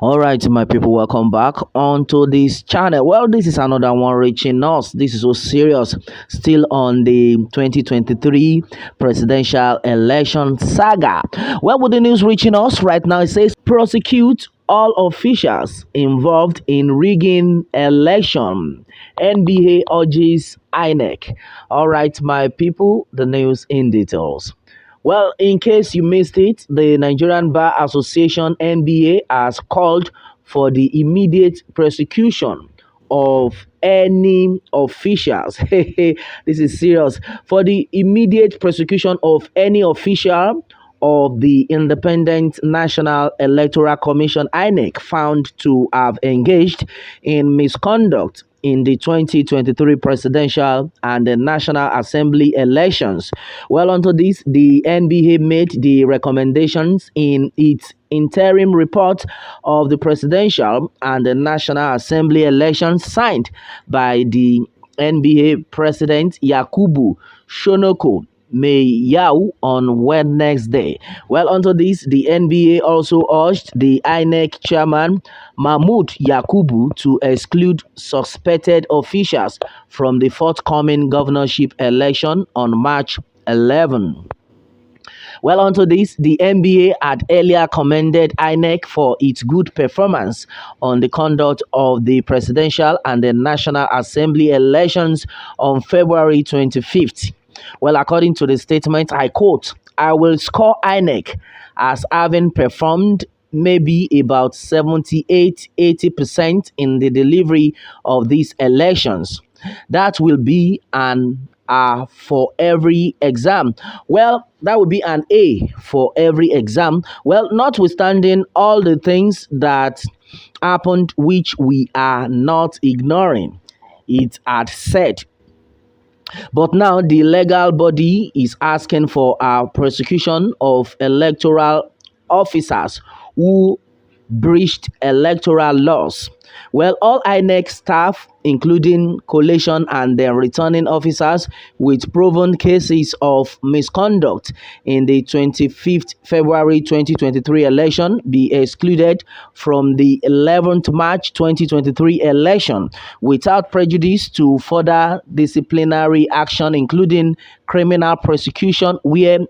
All right, my people, welcome back onto this channel. Well, this is another one reaching us. This is so serious. Still on the 2023 presidential election saga. Well, with the news reaching us right now, it says prosecute all officials involved in rigging election. NBA urges Inec. All right, my people, the news in details. Well, in case you missed it, the Nigerian Bar Association (NBA) has called for the immediate prosecution of any officials. This is serious. For the immediate prosecution of any official of the Independent National Electoral Commission (INEC) found to have engaged in misconduct in the 2023 presidential and the National Assembly elections. Well, onto this, the NBA made the recommendations in its interim report of the presidential and the National Assembly elections signed by the NBA President Yakubu Shonoko Yao on Wednesday. Well, onto this, the NBA also urged the INEC chairman Mahmoud Yakubu to exclude suspected officials from the forthcoming governorship election on March 11. Well, onto this, the NBA had earlier commended INEC for its good performance on the conduct of the presidential and the National Assembly elections on February 25th. Well, according to the statement, I quote, I will score INEC as having performed maybe about 78-80% in the delivery of these elections. That will be an for every exam. Well, that would be an A for every exam. Well, notwithstanding all the things that happened, which we are not ignoring, it had said. But now the legal body is asking for a prosecution of electoral officers who breached electoral laws. Well, all INEC staff, including collation and their returning officers with proven cases of misconduct in the 25th February 2023 election, be excluded from the 11th March 2023 election without prejudice to further disciplinary action, including criminal prosecution where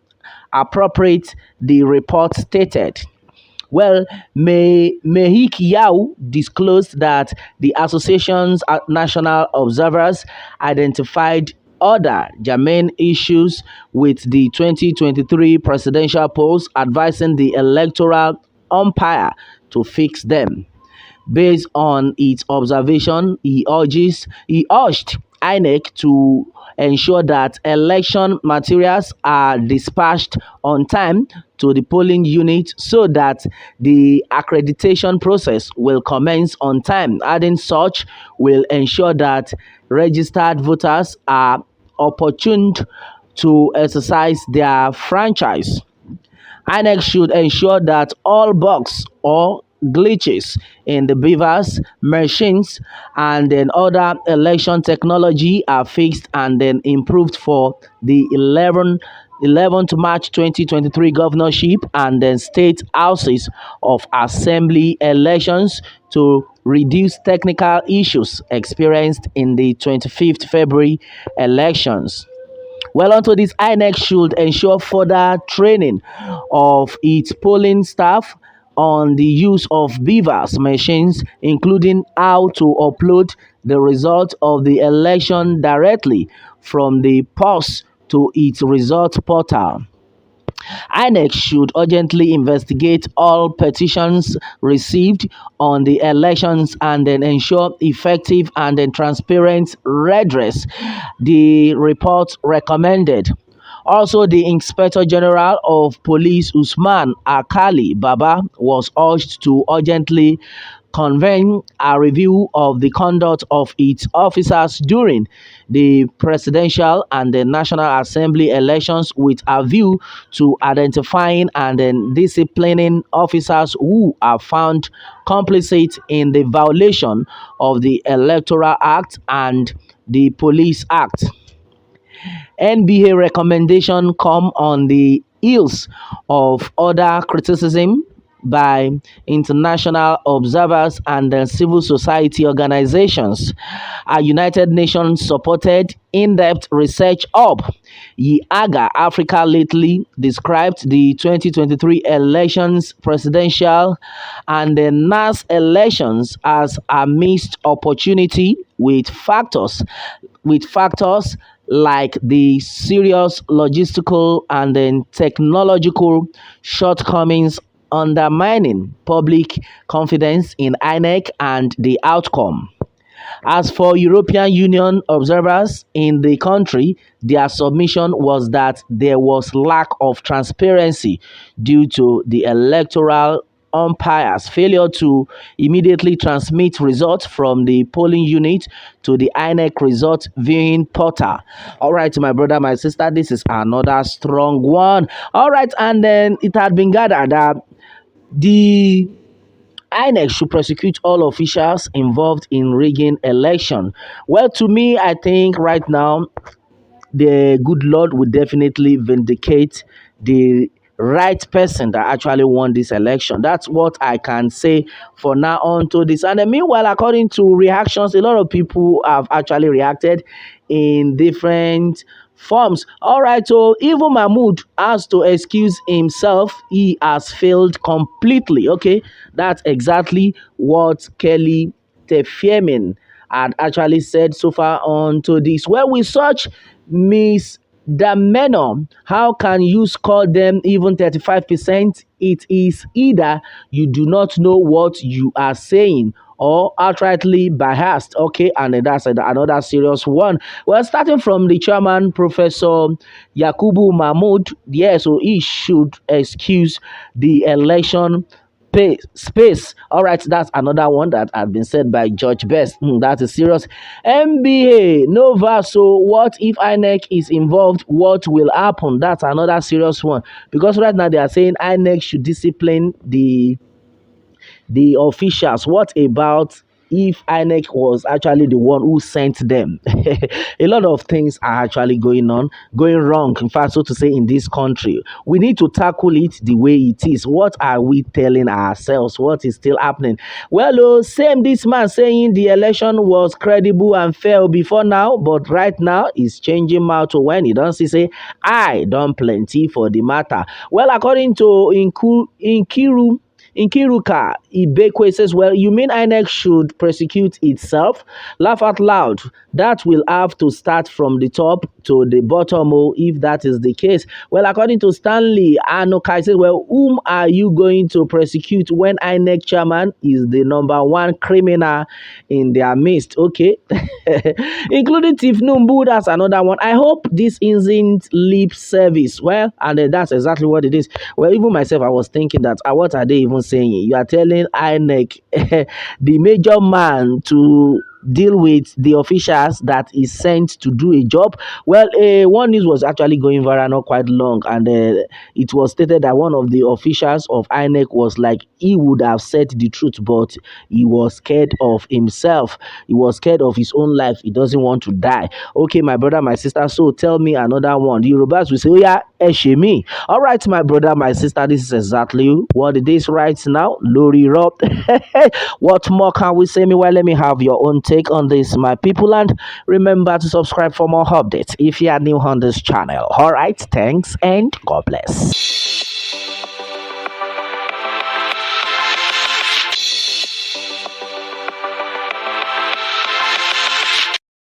appropriate, the report stated. Well, Mehik Yao disclosed that the association's national observers identified other germane issues with the 2023 presidential polls, advising the electoral umpire to fix them. Based on its observation, he urged INEC to ensure that election materials are dispatched on time to the polling unit so that the accreditation process will commence on time. Adding such will ensure that registered voters are opportuned to exercise their franchise. INEC should ensure that all bugs or glitches in the beavers, machines, and then other election technology are fixed and then improved for the 11th March 2023 governorship and then state houses of assembly elections to reduce technical issues experienced in the 25th February elections. Well, onto this, INEC should ensure further training of its polling staff on the use of beavers machines, including how to upload the result of the election directly from the polls to its result portal. INEC should urgently investigate all petitions received on the elections and then ensure effective and then transparent redress, the report recommended. Also, the Inspector General of Police Usman Akali Baba was urged to urgently convene a review of the conduct of its officers during the presidential and the National Assembly elections with a view to identifying and then disciplining officers who are found complicit in the violation of the Electoral Act and the Police Act. NBA recommendation come on the heels of other criticism by international observers and civil society organizations. A United Nations supported in-depth research hub, YIAGA Africa lately described the 2023 elections, presidential and the NAS elections as a missed opportunity with factors like the serious logistical and then technological shortcomings undermining public confidence in INEC and the outcome. As for European Union observers in the country, their submission was that there was lack of transparency due to the electoral umpires' failure to immediately transmit results from the polling unit to the INEC result viewing portal. All right, my brother, my sister, this is another strong one. All right, and then it had been gathered that the INEC should prosecute all officials involved in rigging election. Well, to me, I think right now the good Lord will definitely vindicate the right person that actually won this election. That's what I can say for now on to this. And then meanwhile, according to reactions, a lot of people have actually reacted in different forms. All right, so even Mahmoud has to excuse himself. He has failed completely. Okay, that's exactly what Kelly Tefiemin had actually said so far on to this. Well, with such misdemeanor, how can you score them even 35%? It is either you do not know what you are saying or outrightly biased. Okay, and then that's another serious one. Well, starting from the chairman, Professor Yakubu Mahmoud, yeah, so he should excuse the election space. All right, that's another one that had been said by George Best. That is serious. NBA Nova. So, what if INEC is involved? What will happen? That's another serious one because right now they are saying INEC should discipline the officials. What about if INEC was actually the one who sent them? A lot of things are actually going wrong, in fact, so to say, in this country. We need to tackle it the way it is. What are we telling ourselves? What is still happening? Well, same this man saying the election was credible and fair before now, but right now it's changing mouth to when he don't see say, I done plenty for the matter. Well, according to Nkiruka Ibekwe says, well, you mean INEC should prosecute itself? Laugh out loud. That will have to start from the top to the bottom, if that is the case. Well, according to Stanley Anokai says, well, whom are you going to prosecute when INEC chairman is the number one criminal in their midst? Okay. Including Tiff Numbu, that's another one. I hope this isn't lip service. Well, and that's exactly what it is. Well, even myself, I was thinking that what are they even saying? You are telling INEC, the major man, to deal with the officials that is sent to do a job. Well, one news was actually going viral not quite long, and it was stated that one of the officials of INEC was like he would have said the truth, but he was scared of himself. He was scared of his own life. He doesn't want to die. Okay, my brother, my sister. So tell me another one. The Yorubas will say, "Oh yeah, Eshemi." All right, my brother, my sister. This is exactly what it is right now. Lori Rob. What more can we say? Meanwhile, let me have your own take on this, my people, and remember to subscribe for more updates if you are new on this channel. All right, thanks and God bless.